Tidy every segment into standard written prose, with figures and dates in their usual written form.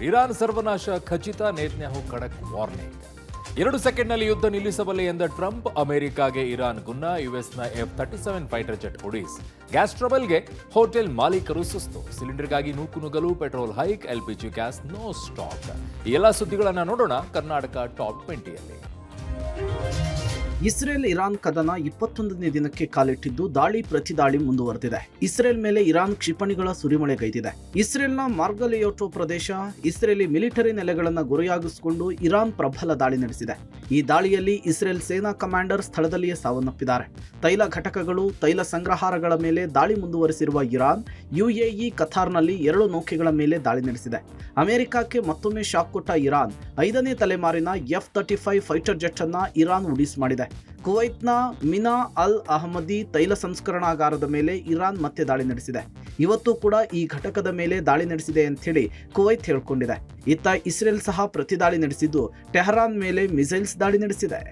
Iran ಸರ್ವನಾಶ ಖಚಿತ, Netanyahu ಖಡಕ್ ವಾರ್ನಿಂಗ್. 2 ಸೆಕೆಂಡ್ನಲ್ಲಿ ಯುದ್ಧ ನಿಲ್ಲಿಸಬಲ್ಲೆ ಎಂದ ಟ್ರಂಪ್, ಅಮೆರಿಕಾಗೆ ಇರಾನ್ ಗುನ್ನ, ಯುಎಸ್ನ F-37 ಫೈಟರ್ ಜೆಟ್ ಒಡಿಸ್. ಗ್ಯಾಸ್ ಟ್ರಬಲ್ಗೆ ಹೋಟೆಲ್ ಮಾಲೀಕರು ಸುಸ್ತು, ಸಿಲಿಂಡರ್ಗಾಗಿ ನೂಕುನುಗ್ಗಲು, petrol hike, LPG gas no stock. ಈ ಎಲ್ಲ ಸುದ್ದಿಗಳನ್ನು ನೋಡೋಣ ಕರ್ನಾಟಕ ಟಾಪ್ 20ಯಲ್ಲಿ. ಇಸ್ರೇಲ್ ಇರಾನ್ ಕದನ 21ನೇ ದಿನಕ್ಕೆ ಕಾಲಿಟ್ಟಿದ್ದು ದಾಳಿ ಪ್ರತಿದಾಳಿ ಮುಂದುವರೆದಿದೆ. ಇಸ್ರೇಲ್ ಮೇಲೆ ಇರಾನ್ ಕ್ಷಿಪಣಿಗಳ ಸುರಿಮಳೆಗೈದಿದೆ. ಇಸ್ರೇಲ್ನ ಮಾರ್ಗಲಿಯೋಟೋ ಪ್ರದೇಶ, ಇಸ್ರೇಲಿ ಮಿಲಿಟರಿ ನೆಲೆಗಳನ್ನು ಗುರಿಯಾಗಿಸಿಕೊಂಡು ಇರಾನ್ ಪ್ರಬಲ ದಾಳಿ ನಡೆಸಿದೆ. ಈ ದಾಳಿಯಲ್ಲಿ ಇಸ್ರೇಲ್ ಸೇನಾ ಕಮಾಂಡರ್ ಸ್ಥಳದಲ್ಲಿಯೇ ಸಾವನ್ನಪ್ಪಿದ್ದಾರೆ. ತೈಲ ಘಟಕಗಳು, ತೈಲ ಸಂಗ್ರಹಾರಗಳ ಮೇಲೆ ದಾಳಿ ಮುಂದುವರೆಸಿರುವ ಇರಾನ್, UAE, ಕತಾರ್ನಲ್ಲಿ 2 ನೌಕೆಗಳ ಮೇಲೆ ದಾಳಿ ನಡೆಸಿದೆ. ಅಮೆರಿಕಕ್ಕೆ ಮತ್ತೊಮ್ಮೆ ಶಾಕ್ ಕೊಟ್ಟ ಇರಾನ್ 5ನೇ ತಲೆಮಾರಿನ F-35 ಫೈಟರ್ ಜೆಟ್ ಅನ್ನ ಇರಾನ್ ಉಡೀಸ್ ಮಾಡಿದೆ. ಕುವೈತ್ನ ಮಿನಾ ಅಲ್ ಅಹಮದಿ ತೈಲ ಸಂಸ್ಕರಣಾಗಾರದ ಮೇಲೆ ಇರಾನ್ ಮತ್ತೆ ದಾಳಿ ನಡೆಸಿದೆ. ಇವತ್ತು ಕೂಡ ಈ ಘಟಕದ ಮೇಲೆ ದಾಳಿ ನಡೆಸಿದೆ ಅಂಥೇಳಿ ಕುವೈತ್ ಹೇಳಿಕೊಂಡಿದೆ. ಇತ್ತ ಇಸ್ರೇಲ್ ಸಹ ಪ್ರತಿದಾಳಿ ನಡೆಸಿದ್ದು ಟೆಹರಾನ್ ಮೇಲೆ ಮಿಸೈಲ್ಸ್ ದಾಳಿ ನಡೆಸಿದೆ.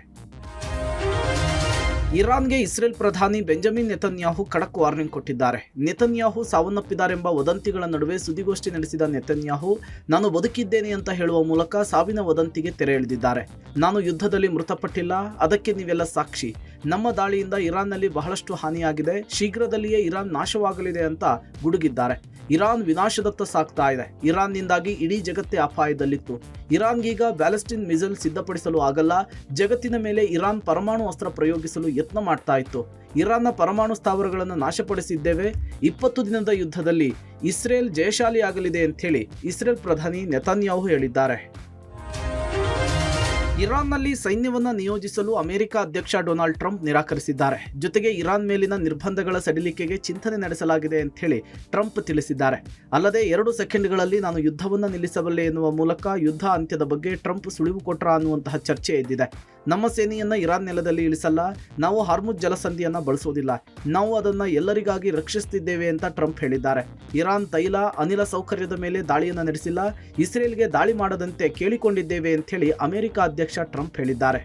ಇರಾನ್ಗೆ ಇಸ್ರೇಲ್ ಪ್ರಧಾನಿ ಬೆಂಜಮಿನ್ ನೆತನ್ಯಾಹು ಖಡಕ್ ವಾರ್ನಿಂಗ್ ಕೊಟ್ಟಿದ್ದಾರೆ. ನೆತನ್ಯಾಹು ಸಾವನ್ನಪ್ಪಿದ್ದಾರೆಂಬ ವದಂತಿಗಳ ನಡುವೆ ಸುದ್ದಿಗೋಷ್ಠಿ ನಡೆಸಿದ ನೆತನ್ಯಾಹು, ನಾನು ಬದುಕಿದ್ದೇನೆ ಅಂತ ಹೇಳುವ ಮೂಲಕ ಸಾವಿನ ವದಂತಿಗೆ ತೆರೆ ಎಳೆದಿದ್ದಾರೆ. ನಾನು ಯುದ್ಧದಲ್ಲಿ ಮೃತಪಟ್ಟಿಲ್ಲ, ಅದಕ್ಕೆ ನೀವೆಲ್ಲ ಸಾಕ್ಷಿ. ನಮ್ಮ ದಾಳಿಯಿಂದ ಇರಾನ್ನಲ್ಲಿ ಬಹಳಷ್ಟು ಹಾನಿಯಾಗಿದೆ, ಶೀಘ್ರದಲ್ಲಿಯೇ ಇರಾನ್ ನಾಶವಾಗಲಿದೆ ಅಂತ ಗುಡುಗಿದ್ದಾರೆ. ಇರಾನ್ ವಿನಾಶದತ್ತ ಸಾಗ್ತಾ ಇದೆ. ಇರಾನ್ನಿಂದಾಗಿ ಇಡೀ ಜಗತ್ತೇ ಅಪಾಯದಲ್ಲಿತ್ತು. ಇರಾನ್ಗೀಗ ಬ್ಯಾಲಿಸ್ಟಿಕ್ ಮಿಸೈಲ್ ಸಿದ್ಧಪಡಿಸಲು ಆಗಲ್ಲ. ಜಗತ್ತಿನ ಮೇಲೆ ಇರಾನ್ ಪರಮಾಣು ಅಸ್ತ್ರ ಪ್ರಯೋಗಿಸಲು ಯತ್ನ ಮಾಡ್ತಾ ಇತ್ತು. ಇರಾನ್ನ ಪರಮಾಣು ಸ್ಥಾವರಗಳನ್ನು ನಾಶಪಡಿಸಿದ್ದೇವೆ. 20 ದಿನದ ಯುದ್ಧದಲ್ಲಿ ಇಸ್ರೇಲ್ ಜಯಶಾಲಿ ಆಗಲಿದೆ ಅಂಥೇಳಿ ಇಸ್ರೇಲ್ ಪ್ರಧಾನಿ ನೆತನ್ಯಾಹು ಹೇಳಿದ್ದಾರೆ. ಇರಾನ್ನಲ್ಲಿ ಸೈನ್ಯವನ್ನ ನಿಯೋಜಿಸಲು ಅಮೆರಿಕ ಅಧ್ಯಕ್ಷ ಡೊನಾಲ್ಡ್ ಟ್ರಂಪ್ ನಿರಾಕರಿಸಿದ್ದಾರೆ. ಜೊತೆಗೆ ಇರಾನ್ ಮೇಲಿನ ನಿರ್ಬಂಧಗಳ ಸಡಿಲಿಕೆಗೆ ಚಿಂತನೆ ನಡೆಸಲಾಗಿದೆ ಅಂತ ಹೇಳಿ ಟ್ರಂಪ್ ತಿಳಿಸಿದ್ದಾರೆ. ಅಲ್ಲದೆ 2 ಸೆಕೆಂಡ್ಗಳಲ್ಲಿ ನಾನು ಯುದ್ಧವನ್ನು ನಿಲ್ಲಿಸಬಲ್ಲೆ ಎನ್ನುವ ಮೂಲಕ ಯುದ್ಧ ಅಂತ್ಯದ ಬಗ್ಗೆ ಟ್ರಂಪ್ ಸುಳಿವು ಕೊಟ್ರ ಅನ್ನುವಂತಹ ಚರ್ಚೆ ಎದ್ದಿದೆ. ನಮ್ಮ ಸೇನೆಯನ್ನ ಇರಾನ್ ನೆಲದಲ್ಲಿ ಇಳಿಸಲ್ಲ, ನಾವು ಹಾರ್ಮುಜ್ ಜಲಸಂಧಿಯನ್ನ ಬಳಸೋದಿಲ್ಲ, ನಾವು ಅದನ್ನ ಎಲ್ಲರಿಗಾಗಿ ರಕ್ಷಿಸುತ್ತಿದ್ದೇವೆ ಅಂತ ಟ್ರಂಪ್ ಹೇಳಿದ್ದಾರೆ. ಇರಾನ್ ತೈಲ, ಅನಿಲ ಸೌಕರ್ಯದ ಮೇಲೆ ದಾಳಿಯನ್ನ ನಡೆಸಿಲ್ಲ, ಇಸ್ರೇಲ್ಗೆ ದಾಳಿ ಮಾಡದಂತೆ ಕೇಳಿಕೊಂಡಿದ್ದೇವೆ ಅಂತ ಹೇಳಿ ಅಮೆರಿಕ ಅಧ್ಯಕ್ಷ ಟ್ರಂಪ್ ಹೇಳಿದ್ದಾರೆ.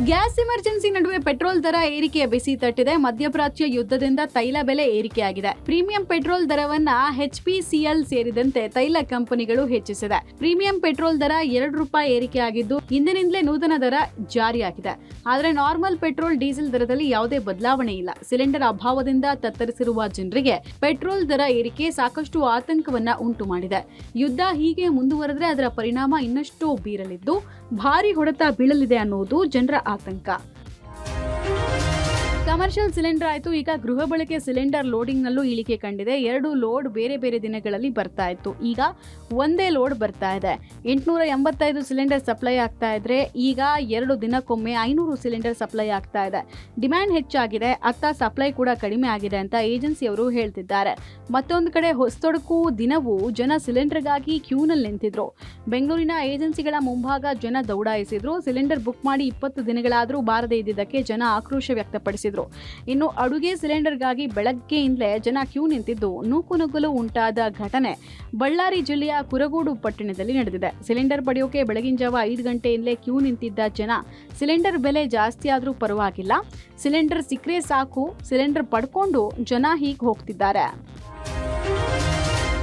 ಗ್ಯಾಸ್ ಎಮರ್ಜೆನ್ಸಿ ನಡುವೆ ಪೆಟ್ರೋಲ್ ದರ ಏರಿಕೆಯ ಬಿಸಿ ತಟ್ಟಿದೆ. ಮಧ್ಯಪ್ರಾಚ್ಯ ಯುದ್ಧದಿಂದ ತೈಲ ಬೆಲೆ ಏರಿಕೆಯಾಗಿದೆ. ಪ್ರೀಮಿಯಂ ಪೆಟ್ರೋಲ್ ದರವನ್ನ HPCL ಸೇರಿದಂತೆ ತೈಲ ಕಂಪನಿಗಳು ಹೆಚ್ಚಿಸಿದೆ. ಪ್ರೀಮಿಯಂ ಪೆಟ್ರೋಲ್ ದರ ₹2 ಏರಿಕೆಯಾಗಿದ್ದು ಇಂದಿನಿಂದಲೇ ನೂತನ ದರ ಜಾರಿಯಾಗಿದೆ. ಆದರೆ ನಾರ್ಮಲ್ ಪೆಟ್ರೋಲ್, ಡೀಸೆಲ್ ದರದಲ್ಲಿ ಯಾವುದೇ ಬದಲಾವಣೆ ಇಲ್ಲ. ಸಿಲಿಂಡರ್ ಅಭಾವದಿಂದ ತತ್ತರಿಸಿರುವ ಜನರಿಗೆ ಪೆಟ್ರೋಲ್ ದರ ಏರಿಕೆ ಸಾಕಷ್ಟು ಆತಂಕವನ್ನ ಉಂಟು ಮಾಡಿದೆ. ಯುದ್ಧ ಹೀಗೆ ಮುಂದುವರೆದ್ರೆ ಅದರ ಪರಿಣಾಮ ಇನ್ನಷ್ಟು ಬೀರಲಿದ್ದು ಭಾರಿ ಹೊಡೆತ ಬೀಳಲಿದೆ ಅನ್ನೋದು ಜನರ ಆತಂಕ. ಕಮರ್ಷಿಯಲ್ ಸಿಲಿಂಡರ್ ಆಯಿತು, ಈಗ ಗೃಹ ಬಳಕೆ ಸಿಲಿಂಡರ್ ಲೋಡಿಂಗ್ ನಲ್ಲೂ ಇಳಿಕೆ ಕಂಡಿದೆ. 2 ಲೋಡ್ ಬೇರೆ ಬೇರೆ ದಿನಗಳಲ್ಲಿ ಬರ್ತಾ ಇತ್ತು, ಈಗ ಒಂದೇ ಲೋಡ್ ಬರ್ತಾ ಇದೆ. 885 ಸಿಲಿಂಡರ್ ಸಪ್ಲೈ ಆಗ್ತಾ ಇದ್ರೆ ಈಗ 2 ದಿನಕ್ಕೊಮ್ಮೆ 500 ಸಿಲಿಂಡರ್ ಸಪ್ಲೈ ಆಗ್ತಾ ಇದೆ. ಡಿಮ್ಯಾಂಡ್ ಹೆಚ್ಚಾಗಿದೆ, ಅತ್ತ ಸಪ್ಲೈ ಕೂಡ ಕಡಿಮೆ ಆಗಿದೆ ಅಂತ ಏಜೆನ್ಸಿಯವರು ಹೇಳ್ತಿದ್ದಾರೆ. ಮತ್ತೊಂದು ಕಡೆ ಹೊಸತೊಡಕು ದಿನವೂ ಜನ ಸಿಲಿಂಡರ್ಗಾಗಿ ಕ್ಯೂನಲ್ಲಿ ನಿಂತಿದ್ರು. ಬೆಂಗಳೂರಿನ ಏಜೆನ್ಸಿಗಳ ಮುಂಭಾಗ ಜನ ದೌಡಾಯಿಸಿದ್ರು. ಸಿಲಿಂಡರ್ ಬುಕ್ ಮಾಡಿ 20 ದಿನಗಳಾದರೂ ಬಾರದೇ ಇದ್ದಿದ್ದಕ್ಕೆ ಜನ ಆಕ್ರೋಶ ವ್ಯಕ್ತಪಡಿಸಿದ್ರು. ಇನ್ನು ಅಡುಗೆ ಸಿಲಿಂಡರ್ಗಾಗಿ ಬೆಳಗ್ಗೆಯಿಂದಲೇ ಜನ ಕ್ಯೂ ನಿಂತಿದ್ದು ನೂಕುನುಗ್ಗಲು ಉಂಟಾದ ಘಟನೆ ಬಳ್ಳಾರಿ ಜಿಲ್ಲೆಯ ಕುರಗೋಡು ಪಟ್ಟಣದಲ್ಲಿ ನಡೆದಿದೆ. ಸಿಲಿಂಡರ್ ಪಡೆಯೋಕೆ ಬೆಳಗಿನ ಜಾವ 5 ಗಂಟೆಯಿಂದಲೇ ಕ್ಯೂ ನಿಂತಿದ್ದ ಜನ ಸಿಲಿಂಡರ್ ಬೆಲೆ ಜಾಸ್ತಿ ಆದ್ರೂ ಪರವಾಗಿಲ್ಲ, ಸಿಲಿಂಡರ್ ಸಿಕ್ಕರೆ ಸಾಕು, ಸಿಲಿಂಡರ್ ಪಡ್ಕೊಂಡು ಜನ ಹೀಗೆ ಹೋಗ್ತಿದ್ದಾರೆ.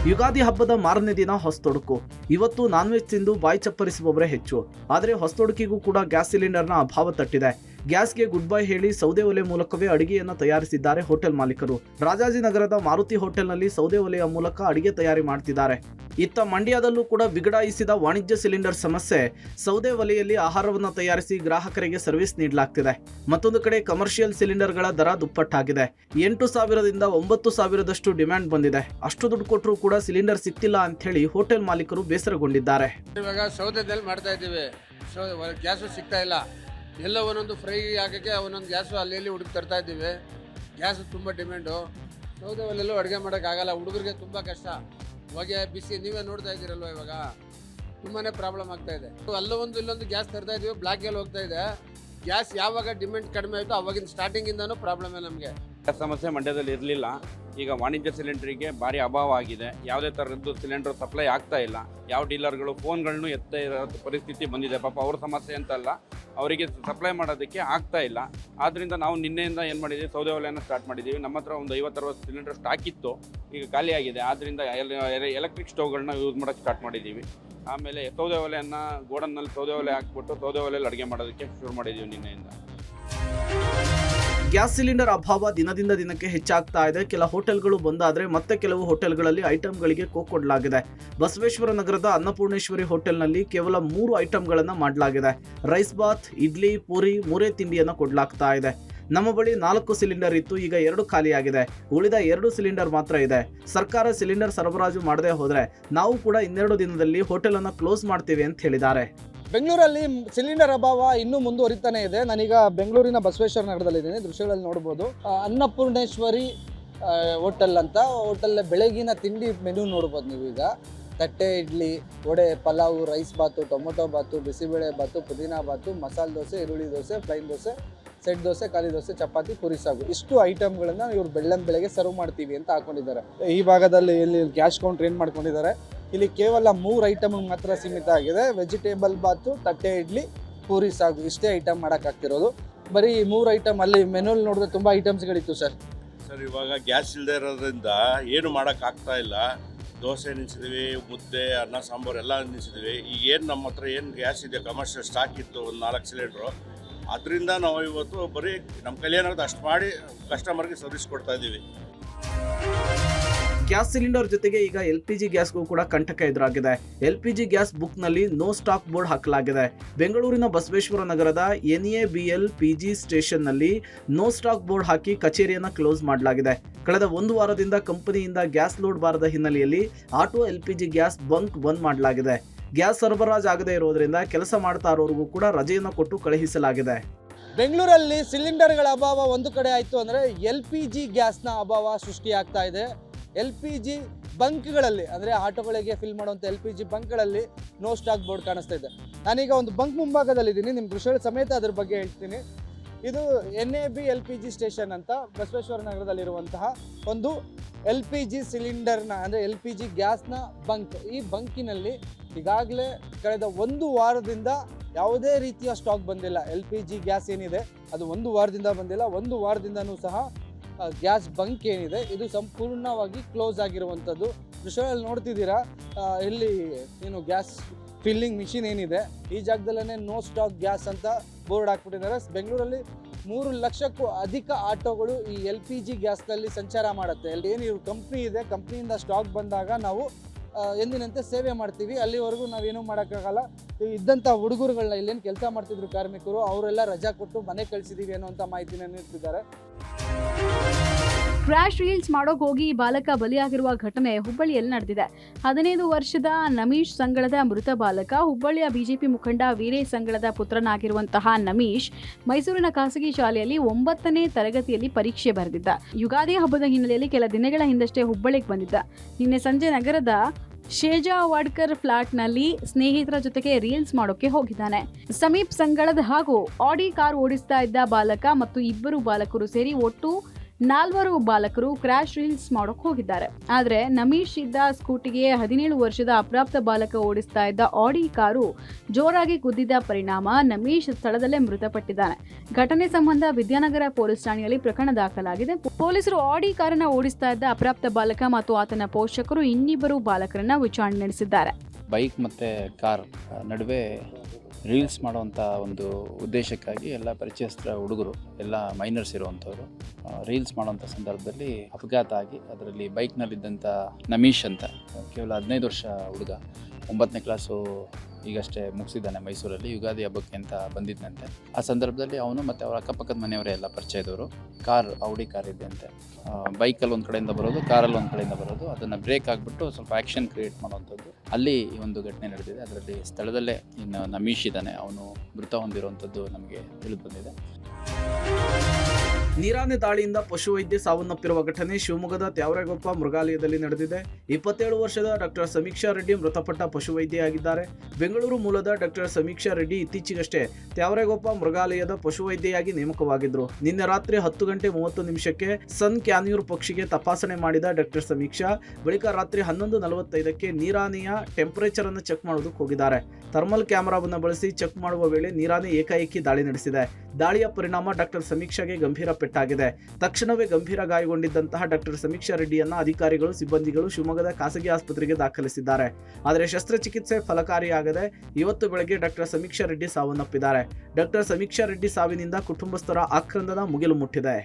ಯುಗಾದಿ ಹಬ್ಬದ ಮಾರನೇ ದಿನ ಹೊಸತೊಡಕು. ಇವತ್ತು ನಾನ್ ವೆಜ್ ತಿಂದು ಬಾಯಿ ಚಪ್ಪರಿಸುವವರೇ ಹೆಚ್ಚು. ಆದರೆ ಹೊಸತೊಡಕಿಗೂ ಕೂಡ ಗ್ಯಾಸ್ ಸಿಲಿಂಡರ್ನ ಅಭಾವ ತಟ್ಟಿದೆ. ಗ್ಯಾಸ್ಗೆ ಗುಡ್ ಬೈ ಹೇಳಿ ಸೌದೆ ಒಲೆ ಮೂಲಕವೇ ಅಡಿಗೆಯನ್ನು ತಯಾರಿಸಿದ್ದಾರೆ ಹೋಟೆಲ್ ಮಾಲೀಕರು. ರಾಜಾಜಿನಗರದ ಮಾರುತಿ ಹೋಟೆಲ್ನಲ್ಲಿ ಸೌದೆ ಒಲೆಯ ಮೂಲಕ ಅಡಿಗೆ ತಯಾರಿ ಮಾಡ್ತಿದ್ದಾರೆ. ಇತ್ತ ಮಂಡ್ಯದಲ್ಲೂ ಕೂಡ ವಿಗಡಾಯಿಸಿದ ವಾಣಿಜ್ಯ ಸಿಲಿಂಡರ್ ಸಮಸ್ಯೆ. ಸೌದೆ ಒಲೆಯಲ್ಲಿ ಆಹಾರವನ್ನು ತಯಾರಿಸಿ ಗ್ರಾಹಕರಿಗೆ ಸರ್ವಿಸ್ ನೀಡಲಾಗ್ತಿದೆ. ಮತ್ತೊಂದು ಕಡೆ ಕಮರ್ಷಿಯಲ್ ಸಿಲಿಂಡರ್ಗಳ ದರ ದುಪ್ಪಟ್ಟಾಗಿದೆ. 8,000ದಿಂದ 9,000ದಷ್ಟು ಡಿಮ್ಯಾಂಡ್ ಬಂದಿದೆ. ಅಷ್ಟು ದುಡ್ಡು ಕೊಟ್ಟರೂ ಕೂಡ ಸಿಲಿಂಡರ್ ಸಿಗ್ತಿಲ್ಲ ಅಂತ ಹೇಳಿ ಹೋಟೆಲ್ ಮಾಲೀಕರು ಬೇಸರಗೊಂಡಿದ್ದಾರೆ. ಇವಾಗ ಸೌದೆದಲ್ಲಿ ಮಾಡ್ತಾ ಇದ್ದೀವಿ, ಗ್ಯಾಸು ಸಿಗ್ತಾ ಇಲ್ಲ. ಎಲ್ಲ ಒಂದೊಂದು ಫ್ರೈ ಹಾಕಕ್ಕೆ ಒಂದೊಂದು ಗ್ಯಾಸು ಅಲ್ಲಿ ಹುಡುಕಿ ತರ್ತಾ ಇದ್ದೀವಿ. ಗ್ಯಾಸು ತುಂಬ ಡಿಮ್ಯಾಂಡು. ಸೌದೆ ಒಲೆಯಲ್ಲೂ ಅಡುಗೆ ಮಾಡೋಕ್ಕಾಗಲ್ಲ, ಹುಡುಗರಿಗೆ ತುಂಬ ಕಷ್ಟ. ಹೊಗೆ ಬಿಸಿ ನೀವೇ ನೋಡ್ತಾ ಇದ್ದೀರಲ್ವ, ಇವಾಗ ತುಂಬಾ ಪ್ರಾಬ್ಲಮ್ ಆಗ್ತಾ ಇದೆ. ಅಲ್ಲೊಂದು ಇಲ್ಲೊಂದು ಗ್ಯಾಸ್ ತರ್ತಾ ಇದ್ದೀವಿ, ಬ್ಲ್ಯಾಕಲ್ಲಿ ಹೋಗ್ತಾ ಇದೆ. ಗ್ಯಾಸ್ ಯಾವಾಗ ಡಿಮ್ಯಾಂಡ್ ಕಡಿಮೆ ಆಯಿತು ಅವಾಗಿನ ಸ್ಟಾರ್ಟಿಂಗಿಂದನೂ ಪ್ರಾಬ್ಲಮೇ ನಮಗೆ. ಸಮಸ್ಯೆ ಮಂಡ್ಯದಲ್ಲಿ ಇರಲಿಲ್ಲ. ಈಗ ವಾಣಿಜ್ಯ ಸಿಲಿಂಡರಿಗೆ ಭಾರಿ ಅಭಾವ ಆಗಿದೆ. ಯಾವುದೇ ಥರದ್ದು ಸಿಲಿಂಡರ್ ಸಪ್ಲೈ ಆಗ್ತಾ ಇಲ್ಲ. ಯಾವ ಡೀಲರ್ಗಳು ಫೋನ್ಗಳನ್ನು ಎತ್ತ ಇರೋ ಪರಿಸ್ಥಿತಿ ಬಂದಿದೆ. ಪಾಪ ಅವ್ರ ಸಮಸ್ಯೆ ಅಂತಲ್ಲ, ಅವರಿಗೆ ಸಪ್ಲೈ ಮಾಡೋದಕ್ಕೆ ಆಗ್ತಾ ಇಲ್ಲ. ಆದ್ದರಿಂದ ನಾವು ನಿನ್ನೆಯಿಂದ ಏನು ಮಾಡಿದ್ದೀವಿ, ಸೌದೆ ಒಲೆಯನ್ನು ಸ್ಟಾರ್ಟ್ ಮಾಡಿದ್ದೀವಿ. ನಮ್ಮ ಹತ್ರ ಒಂದು 50-60 ಸಿಲಿಂಡರ್ ಸ್ಟಾಕ್ ಇತ್ತು, ಈಗ ಖಾಲಿಯಾಗಿದೆ. ಆದ್ದರಿಂದ ಎಲೆಕ್ಟ್ರಿಕ್ ಸ್ಟವ್ಗಳನ್ನ ಯೂಸ್ ಮಾಡೋಕ್ಕೆ ಸ್ಟಾರ್ಟ್ ಮಾಡಿದ್ದೀವಿ. ಆಮೇಲೆ ಸೌದೆ ಒಲೆಯನ್ನು ಗೋಡನ್ನಲ್ಲಿ ಸೌದೆ ಒಲೆ ಹಾಕ್ಬಿಟ್ಟು ಸೌದೆ ಒಲೆಯಲ್ಲಿ ಅಡುಗೆ ಮಾಡೋದಕ್ಕೆ ಶುರು ಮಾಡಿದ್ದೀವಿ ನಿನ್ನೆಯಿಂದ. ಗ್ಯಾಸ್ ಸಿಲಿಂಡರ್ ಅಭಾವ ದಿನದಿಂದ ದಿನಕ್ಕೆ ಹೆಚ್ಚಾಗ್ತಾ ಇದೆ. ಕೆಲ ಹೋಟೆಲ್ಗಳು ಬಂದಾದ್ರೆ ಮತ್ತೆ ಕೆಲವು ಹೋಟೆಲ್ಗಳಲ್ಲಿ ಐಟಂಗಳಿಗೆ ಕೊಡಲಾಗಿದೆ. ಬಸವೇಶ್ವರ ನಗರದ ಅನ್ನಪೂರ್ಣೇಶ್ವರಿ ಹೋಟೆಲ್ನಲ್ಲಿ ಕೇವಲ 3 ಐಟಂಗಳನ್ನ ಮಾಡಲಾಗಿದೆ. ರೈಸ್ ಬಾತ್, ಇಡ್ಲಿ, ಪೂರಿ, 3 ತಿಂಡಿಯನ್ನು ಕೊಡಲಾಗ್ತಾ ಇದೆ. ನಮ್ಮ ಬಳಿ 4 ಸಿಲಿಂಡರ್ ಇತ್ತು, ಈಗ 2 ಖಾಲಿಯಾಗಿದೆ. ಉಳಿದ 2 ಸಿಲಿಂಡರ್ ಮಾತ್ರ ಇದೆ. ಸರ್ಕಾರ ಸಿಲಿಂಡರ್ ಸರಬರಾಜು ಮಾಡದೆ ಹೋದ್ರೆ ನಾವು ಕೂಡ ಇನ್ನೆರಡು ದಿನದಲ್ಲಿ ಹೋಟೆಲ್ ಅನ್ನು ಕ್ಲೋಸ್ ಮಾಡ್ತೀವಿ ಅಂತ ಹೇಳಿದ್ದಾರೆ. ಬೆಂಗಳೂರಲ್ಲಿ ಸಿಲಿಂಡರ್ ಅಭಾವ ಇನ್ನೂ ಮುಂದುವರಿತಾನೆ ಇದೆ. ನಾನೀಗ ಬೆಂಗಳೂರಿನ ಬಸವೇಶ್ವರ ನಗರದಲ್ಲಿದ್ದೀನಿ. ದೃಶ್ಯಗಳಲ್ಲಿ ನೋಡ್ಬೋದು. ಅನ್ನಪೂರ್ಣೇಶ್ವರಿ ಹೋಟೆಲ್ ಅಂತ ಹೋಟೆಲ್ ಬೆಳಗಿನ ತಿಂಡಿ ಮೆನು ನೋಡ್ಬೋದು ನೀವು. ಈಗ ತಟ್ಟೆ ಇಡ್ಲಿ, ವಡೆ, ಪಲಾವು, ರೈಸ್ ಬಾತು, ಟೊಮೊಟೊ ಬಾತು, ಬಿಸಿಬೇಳೆ ಬಾತು, ಪುದೀನಾ ಬಾತು, ಮಸಾಲೆ ದೋಸೆ, ಈರುಳ್ಳಿ ದೋಸೆ, ಪ್ಲೈನ್ ದೋಸೆ, ಸೆಟ್ ದೋಸೆ, ಖಾಲಿ ದೋಸೆ, ಚಪಾತಿ, ಪೂರಿ ಸಾಗು, ಇಷ್ಟು ಐಟಮ್ಗಳನ್ನು ಇವ್ರು ಬೆಳಗ್ಗೆ ಸರ್ವ್ ಮಾಡ್ತೀವಿ ಅಂತ ಹಾಕೊಂಡಿದ್ದಾರೆ. ಈ ಭಾಗದಲ್ಲಿ ಇಲ್ಲಿ ಕ್ಯಾಶ್ ಕೌಂಟರ್ ಏನು ಮಾಡ್ಕೊಂಡಿದ್ದಾರೆ, ಇಲ್ಲಿ ಕೇವಲ 3 ಐಟಮ್ ಮಾತ್ರ ಸೀಮಿತ ಆಗಿದೆ. ವೆಜಿಟೇಬಲ್ ಬಾತು, ತಟ್ಟೆ ಇಡ್ಲಿ, ಪೂರಿ ಸಾಗು, ಇಷ್ಟೇ ಐಟಮ್ ಮಾಡೋಕ್ಕಾಗ್ತಿರೋದು. ಬರೀ 3 ಐಟಮ್. ಅಲ್ಲಿ ಮೆನುಲ್ ನೋಡಿದ್ರೆ ತುಂಬ ಐಟಮ್ಸ್ಗಳಿತ್ತು ಸರ್. ಇವಾಗ ಗ್ಯಾಸ್ ಇಲ್ಲದೆ ಇರೋದ್ರಿಂದ ಏನು ಮಾಡೋಕ್ಕಾಗ್ತಾ ಇಲ್ಲ. ದೋಸೆ ನಿಲ್ಸಿದ್ವಿ, ಮುದ್ದೆ, ಅನ್ನ, ಸಾಂಬಾರು ಎಲ್ಲ ನಿಲ್ಸಿದ್ವಿ. ಈಗ ಏನು ನಮ್ಮ ಹತ್ರ ಏನು ಗ್ಯಾಸ್ ಇದೆ, ಕಮರ್ಷಿಯಲ್ ಸ್ಟಾಕ್ ಇತ್ತು ಒಂದು 4 ಸಿಲಿಂಡ್ರು. ಅದರಿಂದ ನಾವು ಇವತ್ತು ಬರೀ ನಮ್ಮ ಕೈಲಿ ಏನಾಗುತ್ತೆ ಅಷ್ಟು ಮಾಡಿ ಕಸ್ಟಮರ್ಗೆ ಸರ್ವಿಸ್ ಕೊಡ್ತಾ ಇದ್ದೀವಿ. ಗ್ಯಾಸ್ ಸಿಲಿಂಡರ್ ಜೊತೆಗೆ ಈಗ LPG ಗ್ಯಾಸ್ಗೂ ಕೂಡ ಕಂಟಕ ಎದುರಾಗಿದೆ. LPG ಗ್ಯಾಸ್ ಬುಕ್ನಲ್ಲಿ ನೋ ಸ್ಟಾಕ್ ಬೋರ್ಡ್ ಹಾಕಲಾಗಿದೆ. ಬೆಂಗಳೂರಿನ ಬಸವೇಶ್ವರ ನಗರದ NABL PG ಸ್ಟೇಷನ್ನಲ್ಲಿ ನೋ ಸ್ಟಾಕ್ ಬೋರ್ಡ್ ಹಾಕಿ ಕಚೇರಿಯನ್ನು ಕ್ಲೋಸ್ ಮಾಡಲಾಗಿದೆ. ಕಳೆದ 1 ವಾರದಿಂದ ಕಂಪನಿಯಿಂದ ಗ್ಯಾಸ್ ಲೋಡ್ ಬಾರದ ಹಿನ್ನೆಲೆಯಲ್ಲಿ ಆಟೋ LPG ಗ್ಯಾಸ್ ಬಂಕ್ ಬಂದ್ ಮಾಡಲಾಗಿದೆ. ಗ್ಯಾಸ್ ಸರಬರಾಜು ಆಗದೇ ಇರೋದ್ರಿಂದ ಕೆಲಸ ಮಾಡ್ತಾ ಇರೋರಿಗೂ ಕೂಡ ರಜೆಯನ್ನು ಕೊಟ್ಟು ಕಳುಹಿಸಲಾಗಿದೆ. ಬೆಂಗಳೂರಲ್ಲಿ ಸಿಲಿಂಡರ್ಗಳ ಅಭಾವ ಒಂದು ಕಡೆ ಆಯಿತು ಅಂದರೆ LPG ಗ್ಯಾಸ್ನ ಅಭಾವ ಸೃಷ್ಟಿಯಾಗ್ತಾ ಇದೆ. LPG ಬಂಕ್ಗಳಲ್ಲಿ ಅಂದರೆ ಆಟೋಗಳಿಗೆ ಫಿಲ್ ಮಾಡುವಂಥ LPG ಬಂಕ್ಗಳಲ್ಲಿ ನೋ ಸ್ಟಾಕ್ ಬೋರ್ಡ್ ಕಾಣಿಸ್ತಾ ಇದೆ. ನಾನೀಗ ಒಂದು ಬಂಕ್ ಮುಂಭಾಗದಲ್ಲಿದ್ದೀನಿ, ನಿಮ್ಮ ದೃಶ್ಯಗಳ ಸಮೇತ ಅದ್ರ ಬಗ್ಗೆ ಹೇಳ್ತೀನಿ. ಇದು NAB LPG ಸ್ಟೇಷನ್ ಅಂತ ಬಸವೇಶ್ವರ ನಗರದಲ್ಲಿರುವಂತಹ ಒಂದು LPG ಸಿಲಿಂಡರ್ನ ಅಂದರೆ LPG ಗ್ಯಾಸ್ನ ಬಂಕ್. ಈ ಬಂಕಿನಲ್ಲಿ ಈಗಾಗಲೇ ಕಳೆದ 1 ವಾರದಿಂದ ಯಾವುದೇ ರೀತಿಯ ಸ್ಟಾಕ್ ಬಂದಿಲ್ಲ. LPG ಗ್ಯಾಸ್ ಏನಿದೆ ಅದು 1 ವಾರದಿಂದ ಬಂದಿಲ್ಲ. 1 ವಾರದಿಂದನೂ ಸಹ ಗ್ಯಾಸ್ ಬಂಕ್ ಏನಿದೆ ಇದು ಸಂಪೂರ್ಣವಾಗಿ ಕ್ಲೋಸ್ ಆಗಿರುವಂಥದ್ದು. ದೃಶ್ಯದಲ್ಲಿ ನೋಡ್ತಿದ್ದೀರಾ, ಇಲ್ಲಿ ಏನು ಗ್ಯಾಸ್ ಫಿಲ್ಲಿಂಗ್ ಮಿಷಿನ್ ಏನಿದೆ ಈ ಜಾಗದಲ್ಲೇ ನೋ ಸ್ಟಾಕ್ ಗ್ಯಾಸ್ ಅಂತ ಬೋರ್ಡ್ ಹಾಕ್ಬಿಟ್ಟಿದ್ದಾರೆ. ಬೆಂಗಳೂರಲ್ಲಿ 3 ಲಕ್ಷಕ್ಕೂ ಅಧಿಕ ಆಟೋಗಳು ಈ LPG ಗ್ಯಾಸ್ನಲ್ಲಿ ಸಂಚಾರ ಮಾಡುತ್ತೆ. ಏನು ಇವ್ರ ಕಂಪ್ನಿ ಇದೆ, ಕಂಪ್ನಿಯಿಂದ ಸ್ಟಾಕ್ ಬಂದಾಗ ನಾವು ಎಂದಿನಂತೆ ಸೇವೆ ಮಾಡ್ತೀವಿ. ಅಲ್ಲಿವರೆಗೂ ನಾವೇನೂ ಮಾಡೋಕ್ಕಾಗಲ್ಲ. ಇದ್ದಂಥ ಹುಡುಗರುಗಳನ್ನ ಇಲ್ಲೇನು ಕೆಲಸ ಮಾಡ್ತಿದ್ರು ಕಾರ್ಮಿಕರು, ಅವರೆಲ್ಲ ರಜಾ ಕೊಟ್ಟು ಮನೆ ಕಳಿಸಿದ್ದೀವಿ ಅನ್ನೋಂಥ ಮಾಹಿತಿನ ನೀಡ್ತಿದ್ದಾರೆ. ಕ್ರ್ಯಾಶ್ ರೀಲ್ಸ್ ಮಾಡೋಕೆ ಹೋಗಿ ಈ ಬಾಲಕ ಬಲಿಯಾಗಿರುವ ಘಟನೆ ಹುಬ್ಬಳ್ಳಿಯಲ್ಲಿ ನಡೆದಿದೆ. 15 ವರ್ಷದ ನಮೀಶ್ ಸಂಗಳದ ಮೃತ ಬಾಲಕ ಹುಬ್ಬಳ್ಳಿಯ ಬಿಜೆಪಿ ಮುಖಂಡ ವೀರೇಶ್ ಸಂಗಳದ ಪುತ್ರನಾಗಿರುವಂತಹ ನಮೀಶ್ ಮೈಸೂರಿನ ಖಾಸಗಿ ಶಾಲೆಯಲ್ಲಿ 9ನೇ ತರಗತಿಯಲ್ಲಿ ಪರೀಕ್ಷೆ ಬರೆದಿದ್ದ. ಯುಗಾದಿ ಹಬ್ಬದ ಹಿನ್ನೆಲೆಯಲ್ಲಿ ಕೆಲ ದಿನಗಳ ಹಿಂದಷ್ಟೇ ಹುಬ್ಬಳ್ಳಿಗೆ ಬಂದಿದ್ದ. ನಿನ್ನೆ ಸಂಜೆ ನಗರದ ಶೇಜಾವಾಡ್ಕರ್ ಫ್ಲಾಟ್ನಲ್ಲಿ ಸ್ನೇಹಿತರ ಜೊತೆಗೆ ರೀಲ್ಸ್ ಮಾಡೋಕೆ ಹೋಗಿದ್ದಾನೆ. ಸಮೀಪ್ ಸಂಗಳದ ಹಾಗೂ ಆಡಿ ಕಾರ್ ಓಡಿಸ್ತಾ ಇದ್ದ ಬಾಲಕ ಮತ್ತು 2 ಬಾಲಕರು ಸೇರಿ ಒಟ್ಟು 4 ಬಾಲಕರು ಕ್ರ್ಯಾಶ್ ರೀಲ್ಸ್ ಮಾಡೋಕೆ ಹೋಗಿದ್ದಾರೆ. ಆದರೆ ನಮೀಶ್ ಇದ್ದ ಸ್ಕೂಟಿಗೆ 17 ವರ್ಷದ ಅಪ್ರಾಪ್ತ ಬಾಲಕ ಓಡಿಸ್ತಾ ಇದ್ದ ಆಡಿ ಕಾರು ಜೋರಾಗಿ ಗುದ್ದಿದ್ದ ಪರಿಣಾಮ ನಮೀಶ್ ಸ್ಥಳದಲ್ಲೇ ಮೃತಪಟ್ಟಿದ್ದಾನೆ. ಘಟನೆ ಸಂಬಂಧ ವಿದ್ಯಾನಗರ ಪೊಲೀಸ್ ಠಾಣೆಯಲ್ಲಿ ಪ್ರಕರಣ ದಾಖಲಾಗಿದೆ. ಪೊಲೀಸರು ಆಡಿ ಕಾರನ್ನ ಓಡಿಸ್ತಾ ಇದ್ದ ಅಪ್ರಾಪ್ತ ಬಾಲಕ ಮತ್ತು ಆತನ ಪೋಷಕರು 2 ಬಾಲಕರನ್ನ ವಿಚಾರಣೆ ನಡೆಸಿದ್ದಾರೆ. ಬೈಕ್ ಮತ್ತು ಕಾರ್ ನಡುವೆ ರೀಲ್ಸ್ ಮಾಡುವಂಥ ಒಂದು ಉದ್ದೇಶಕ್ಕಾಗಿ ಎಲ್ಲ ಪರಿಚಯಸ್ಥ ಹುಡುಗರು, ಎಲ್ಲ ಮೈನರ್ಸ್ ಇರುವಂಥವ್ರು ರೀಲ್ಸ್ ಮಾಡುವಂಥ ಸಂದರ್ಭದಲ್ಲಿ ಅಪಘಾತ ಆಗಿ ಅದರಲ್ಲಿ ಬೈಕ್ನಲ್ಲಿದ್ದಂಥ ನಮೀಶ್ ಅಂತ ಕೇವಲ 15 ವರ್ಷ ಹುಡುಗ, 9ನೇ ಕ್ಲಾಸು ಈಗಷ್ಟೇ ಮುಗಿಸಿದ್ದಾನೆ. ಮೈಸೂರಲ್ಲಿ ಯುಗಾದಿ ಹಬ್ಬಕ್ಕೆ ಅಂತ ಬಂದಿದ್ದಂತೆ. ಆ ಸಂದರ್ಭದಲ್ಲಿ ಅವನು ಮತ್ತು ಅವರ ಅಕ್ಕಪಕ್ಕದ ಮನೆಯವರೇ ಎಲ್ಲ ಪರಿಚಯದವರು. ಕಾರ್ ಔಡಿ ಕಾರ್ ಇದೆ ಅಂತೆ. ಬೈಕಲ್ಲಿ ಒಂದು ಕಡೆಯಿಂದ ಬರೋದು, ಕಾರಲ್ಲಿ ಒಂದು ಕಡೆಯಿಂದ ಬರೋದು, ಅದನ್ನು ಬ್ರೇಕ್ ಆಗಿಬಿಟ್ಟು ಸ್ವಲ್ಪ ಆ್ಯಕ್ಷನ್ ಕ್ರಿಯೇಟ್ ಮಾಡುವಂಥದ್ದು. ಅಲ್ಲಿ ಈ ಒಂದು ಘಟನೆ ನಡೆದಿದೆ. ಅದರಲ್ಲಿ ಸ್ಥಳದಲ್ಲೇ ಇನ್ನು ನಮೀಶ್ ಇದ್ದಾನೆ, ಅವನು ಮೃತ ಹೊಂದಿರುವಂಥದ್ದು ನಮಗೆ ತಿಳಿದು ಬಂದಿದೆ. ನೀರಾನೆ ದಾಳಿಯಿಂದ ಪಶುವೈದ್ಯೆ ಸಾವನ್ನಪ್ಪಿರುವ ಘಟನೆ ಶಿವಮೊಗ್ಗದ ತ್ಯಾವರೆಗೊಪ್ಪ ಮೃಗಾಲಯದಲ್ಲಿ ನಡೆದಿದೆ. 27 ವರ್ಷದ ಡಾಕ್ಟರ್ ಸಮೀಕ್ಷಾ ರೆಡ್ಡಿ ಮೃತಪಟ್ಟ ಪಶುವೈದ್ಯೆಯಾಗಿದ್ದಾರೆ. ಬೆಂಗಳೂರು ಮೂಲದ ಡಾಕ್ಟರ್ ಸಮೀಕ್ಷಾ ರೆಡ್ಡಿ ಇತ್ತೀಚೆಗಷ್ಟೇ ತ್ಯಾವರೆಗೊಪ್ಪ ಮೃಗಾಲಯದ ಪಶುವೈದ್ಯೆಯಾಗಿ ನೇಮಕವಾಗಿದ್ರು. ನಿನ್ನೆ ರಾತ್ರಿ 10 ಗಂಟೆ 30 ನಿಮಿಷಕ್ಕೆ ಸನ್ ಕ್ಯಾನ್ಯೂರ್ ಪಕ್ಷಿಗೆ ತಪಾಸಣೆ ಮಾಡಿದ ಡಾಕ್ಟರ್ ಸಮೀಕ್ಷಾ ಬಳಿಕ ರಾತ್ರಿ 11:45ಕ್ಕೆ ನೀರಾನೆಯ ಟೆಂಪರೇಚರ್ ಅನ್ನು ಚೆಕ್ ಮಾಡೋದಕ್ಕೆ ಹೋಗಿದ್ದಾರೆ. ಥರ್ಮಲ್ ಕ್ಯಾಮೆರಾವನ್ನು ಬಳಸಿ ಚೆಕ್ ಮಾಡುವ ವೇಳೆ ನೀರಾನೆ ಏಕಾಏಕಿ ದಾಳಿ ನಡೆಸಿದೆ. ದಾಳಿಯ ಪರಿಣಾಮ ಡಾಕ್ಟರ್ ಸಮೀಕ್ಷಾಗೆ ಗಂಭೀರ ಪೆಟ್ಟಾಗಿದೆ. ತಕ್ಷಣವೇ ಗಂಭೀರ ಗಾಯಗೊಂಡಿದ್ದಂತಹ ಡಾಕ್ಟರ್ ಸಮೀಕ್ಷಾ ರೆಡ್ಡಿಯನ್ನ ಅಧಿಕಾರಿಗಳು, ಸಿಬ್ಬಂದಿಗಳು ಶಿವಮೊಗ್ಗದ ಖಾಸಗಿ ಆಸ್ಪತ್ರೆಗೆ ದಾಖಲಿಸಿದ್ದಾರೆ. ಆದರೆ ಶಸ್ತ್ರಚಿಕಿತ್ಸೆ ಫಲಕಾರಿಯಾಗದೆ ಇವತ್ತು ಬೆಳಗ್ಗೆ ಡಾಕ್ಟರ್ ಸಮೀಕ್ಷಾ ರೆಡ್ಡಿ ಸಾವನ್ನಪ್ಪಿದ್ದಾರೆ. ಡಾಕ್ಟರ್ ಸಮೀಕ್ಷಾ ರೆಡ್ಡಿ ಸಾವಿನಿಂದ ಕುಟುಂಬಸ್ಥರ ಆಕ್ರಂದನ ಮುಗಿಲು ಮುಟ್ಟಿದೆ.